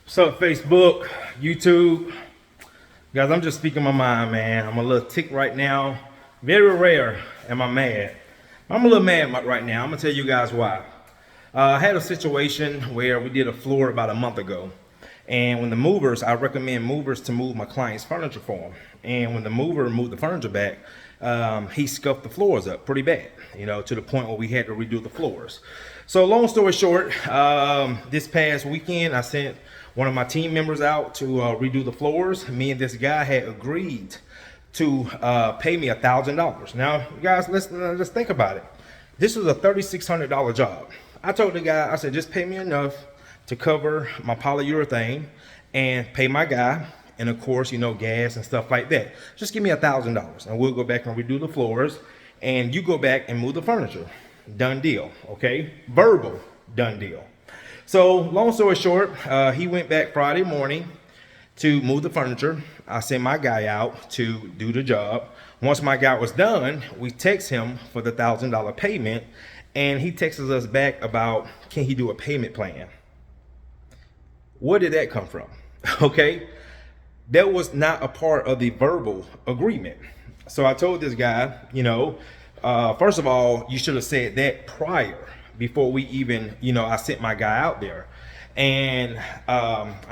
What's up, Facebook, YouTube? Guys, I'm just speaking my mind, man. I'm a little ticked right now. Very rare am I mad. I'm a little mad right now. I'm gonna tell you guys why. I had a situation where we did a floor about a month ago. And when the movers, I recommend movers to move my client's furniture for them. And when the mover moved the furniture back, he scuffed the floors up pretty bad, to the point where we had to redo the floors. So long story short, this past weekend, I sent one of my team members out to redo the floors. Me and this guy had agreed to pay me $1,000. Now, guys, let's think about it. This was a $3,600 job. I told the guy, I said, just pay me enough to cover my polyurethane and pay my guy, and of course, gas and stuff like that. Just give me $1,000 and we'll go back and redo the floors, and you go back and move the furniture. Done deal, okay? Verbal, done deal. So long story short, he went back Friday morning to move the furniture. I sent my guy out to do the job. Once my guy was done, we text him for the $1,000 payment, and he texts us back about, can he do a payment plan? Where did that come from? Okay, that was not a part of the verbal agreement. So I told this guy, first of all, you should have said that prior, before we even, I sent my guy out there. And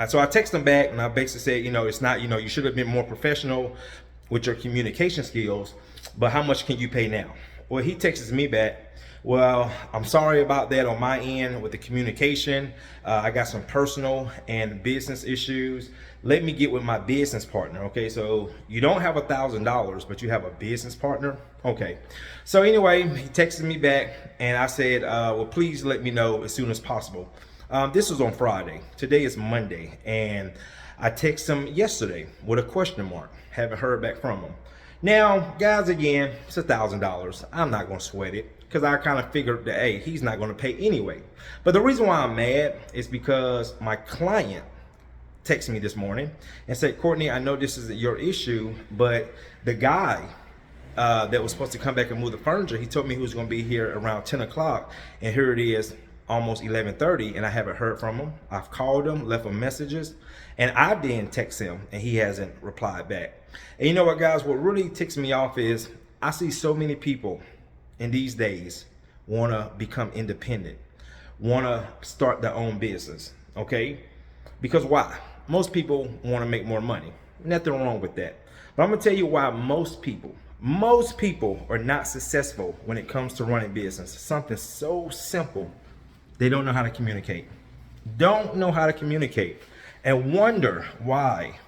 so I texted him back, and I basically said, it's not, you should have been more professional with your communication skills, but how much can you pay now? Well, he texts me back, well, I'm sorry about that on my end with the communication. I got some personal and business issues. Let me get with my business partner. Okay, so you don't have $1,000, but you have a business partner. Okay, so anyway, he texted me back, and I said, well, please let me know as soon as possible. This was on Friday. Today is Monday, and I texted him yesterday with a question mark. Haven't heard back from him. Now, guys, again, it's $1,000. I'm not going to sweat it, because I kind of figured that, hey, he's not going to pay anyway. But the reason why I'm mad is because my client texted me this morning and said, Courtney, I know this is your issue, but the guy that was supposed to come back and move the furniture, he told me he was going to be here around 10 o'clock, and here it is, almost 11:30, and I haven't heard from him. I've called him, left him messages, and I didn't text him, and he hasn't replied back. And you know what, guys, what really ticks me off is I see so many people in these days want to become independent, want to start their own business, okay? Because why? Most people want to make more money. Nothing wrong with that. But I'm going to tell you why most people are not successful when it comes to running business. Something so simple. They don't know how to communicate. Don't know how to communicate, and wonder why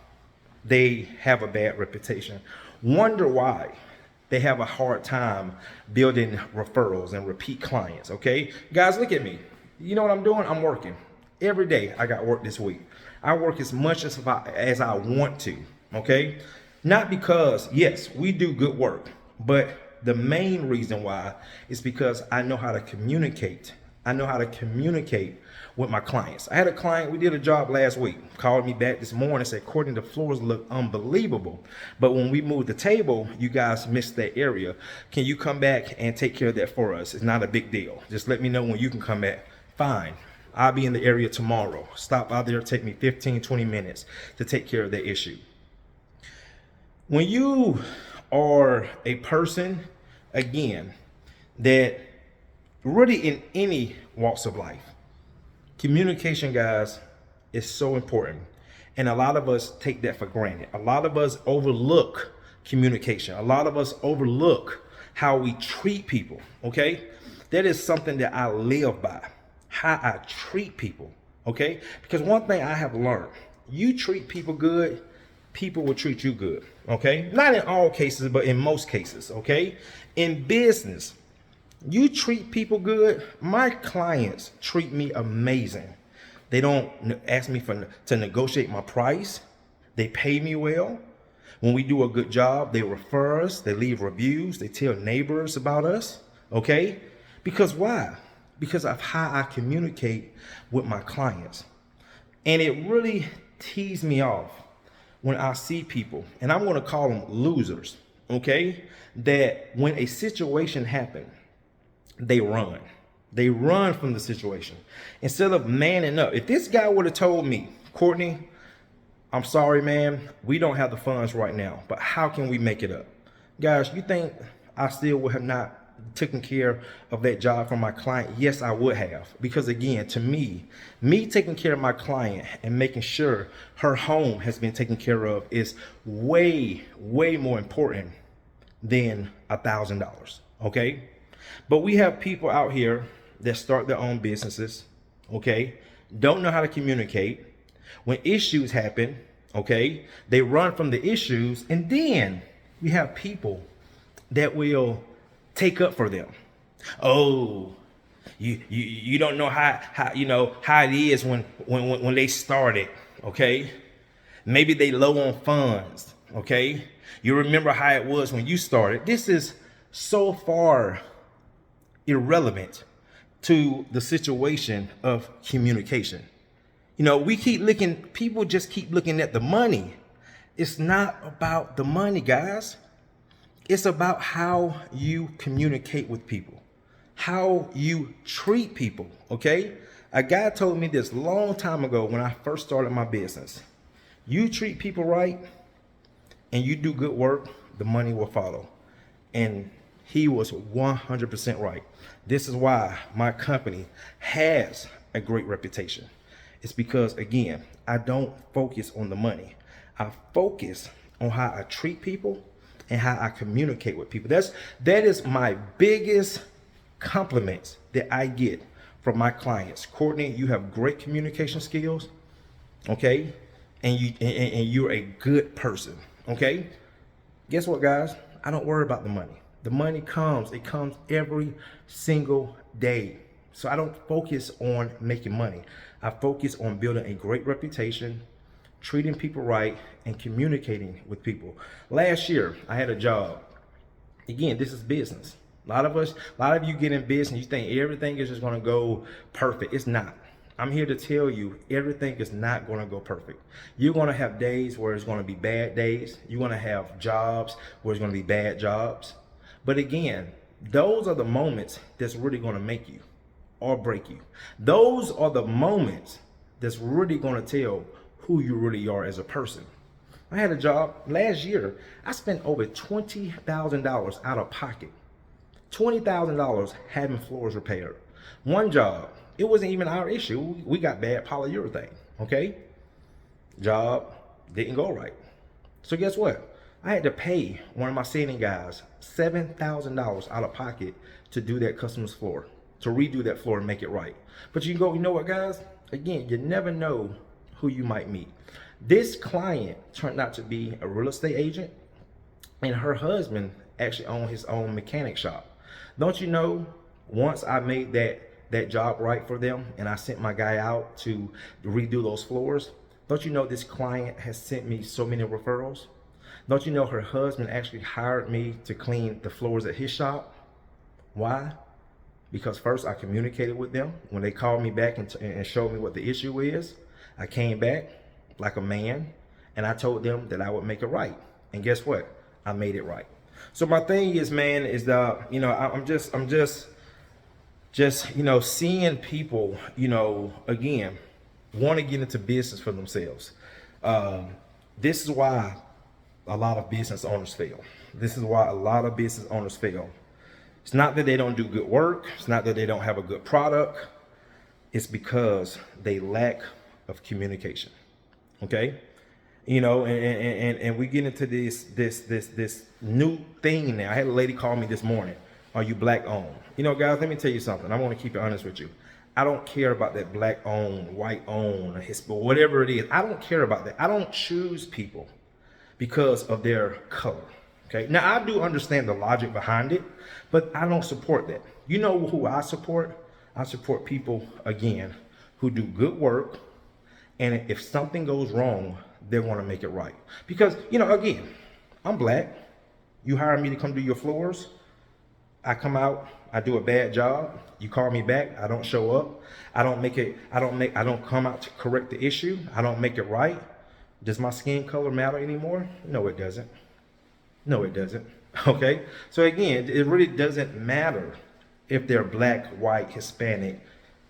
they have a bad reputation. Wonder why they have a hard time building referrals and repeat clients, okay? Guys, look at me. You know what I'm doing? I'm working. Every day I got work this week. I work as much as I want to, okay? Not because, yes, we do good work, but the main reason why is because I know how to communicate. I know how to communicate with my clients. I had a client, we did a job last week, called me back this morning and said, Courtney, the floors look unbelievable, but when we moved the table, you guys missed that area. Can you come back and take care of that for us? It's not a big deal. Just let me know when you can come back. Fine. I'll be in the area tomorrow. Stop out there, take me 15, 20 minutes to take care of that issue. When you are a person, again, that really in any walks of life, communication, guys, is so important. And a lot of us take that for granted. A lot of us overlook communication. A lot of us overlook how we treat people, okay? That is something that I live by, how I treat people, okay? Because one thing I have learned, you treat people good, people will treat you good, okay? Not in all cases, but in most cases, okay? In business, you treat people good. My clients treat me amazing. They don't ask me to negotiate my price. They pay me well. When we do a good job, they refer us. They leave reviews. They tell neighbors about us. Okay? Because why? Because of how I communicate with my clients. And it really tees me off when I see people, and I'm going to call them losers, okay, that when a situation happens, they run from the situation instead of manning up. If this guy would have told me, Courtney, I'm sorry, man. We don't have the funds right now, but how can we make it up? Guys, you think I still would have not taken care of that job for my client? Yes, I would have. Because again, to me taking care of my client and making sure her home has been taken care of is way, way more important than $1,000. Okay? But we have people out here that start their own businesses, okay? Don't know how to communicate. When issues happen, okay, they run from the issues, and then we have people that will take up for them. Oh, you don't know how it is when they started, okay? Maybe they low on funds, okay? You remember how it was when you started. This is so far irrelevant to the situation of communication. We keep looking, people just keep looking at the money. It's not about the money, guys. It's about how you communicate with people, how you treat people, okay? A guy told me this long time ago when I first started my business. You treat people right and you do good work, the money will follow. And he was 100% right. This is why my company has a great reputation. It's because, again, I don't focus on the money. I focus on how I treat people and how I communicate with people. That is my biggest compliments that I get from my clients. Courtney, you have great communication skills, okay? And you're a good person, okay? Guess what, guys? I don't worry about the money. The money comes. It comes every single day. So I don't focus on making money. I focus on building a great reputation, treating people right, and communicating with people. Last year, I had a job. Again, this is business. A lot of you get in business, you think everything is just gonna go perfect. It's not. I'm here to tell you, everything is not gonna go perfect. You're gonna have days where it's gonna be bad days. You're gonna have jobs where it's gonna be bad jobs. But again, those are the moments that's really gonna make you or break you. Those are the moments that's really gonna tell who you really are as a person. I had a job last year. I spent over $20,000 out of pocket. $20,000 having floors repaired. One job, it wasn't even our issue. We got bad polyurethane, okay? Job didn't go right. So guess what? I had to pay one of my sanding guys $7,000 out of pocket to do that customer's floor, to redo that floor and make it right. But you know what, guys? Again, you never know who you might meet. This client turned out to be a real estate agent, and her husband actually owned his own mechanic shop. Don't you know, once I made that job right for them and I sent my guy out to redo those floors, don't you know this client has sent me so many referrals? Don't you know her husband actually hired me to clean the floors at his shop? Why? Because first I communicated with them. When they called me back and showed me what the issue is, I came back like a man and I told them that I would make it right. And guess what? I made it right. So my thing is, man, is that, I'm just seeing people, again, want to get into business for themselves. This is why a lot of business owners fail. This is why a lot of business owners fail. It's not that they don't do good work. It's not that they don't have a good product. It's because they lack of communication. Okay? And we get into this new thing now. I had a lady call me this morning. Are you black owned? Guys, let me tell you something. I want to keep it honest with you. I don't care about that black owned, white owned, whatever it is. I don't care about that. I don't choose people because of their color. Okay. Now I do understand the logic behind it, but I don't support that. You know who I support? I support people, again, who do good work, and if something goes wrong, they want to make it right. Because, again, I'm black. You hire me to come do your floors. I come out, I do a bad job. You call me back, I don't show up. I don't come out to correct the issue. I don't make it right. Does my skin color matter anymore? No, it doesn't. No, it doesn't. Okay? So again, it really doesn't matter if they're black, white, Hispanic,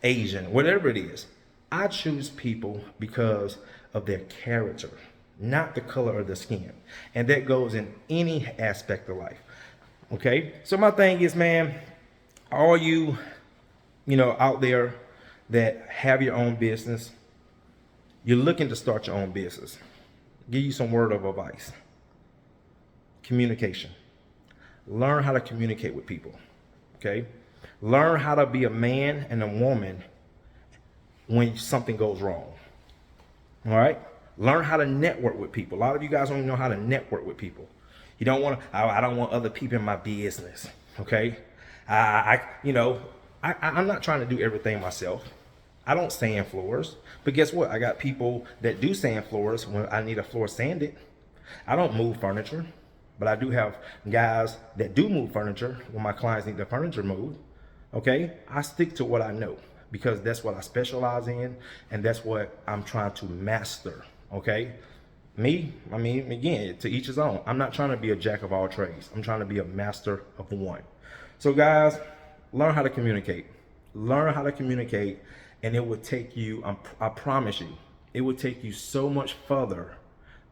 Asian, whatever it is. I choose people because of their character, not the color of their skin. And that goes in any aspect of life. Okay? So my thing is, man, all you, out there that have your own business, you're looking to start your own business. Give you some word of advice. Communication. Learn how to communicate with people. Okay? Learn how to be a man and a woman when something goes wrong. All right? Learn how to network with people. A lot of you guys don't even know how to network with people. You don't want to, I don't want other people in my business. Okay? I'm not trying to do everything myself. I don't sand floors, but guess what? I got people that do sand floors when I need a floor sanded. I don't move furniture, but I do have guys that do move furniture when my clients need their furniture moved. Okay? I stick to what I know because that's what I specialize in and that's what I'm trying to master. Okay? Again, to each his own. I'm not trying to be a jack of all trades. I'm trying to be a master of one. So guys, learn how to communicate. Learn how to communicate, and it will take you, I promise you, it will take you so much further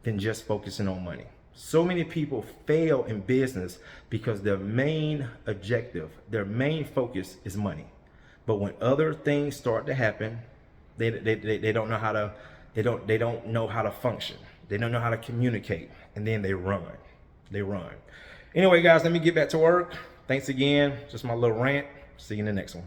than just focusing on money. So many people fail in business because their main objective, their main focus is money. But when other things start to happen, they don't know how to, they don't know how to function. They don't know how to communicate, and then they run. Anyway, guys, let me get back to work. Thanks again. Just my little rant. See you in the next one.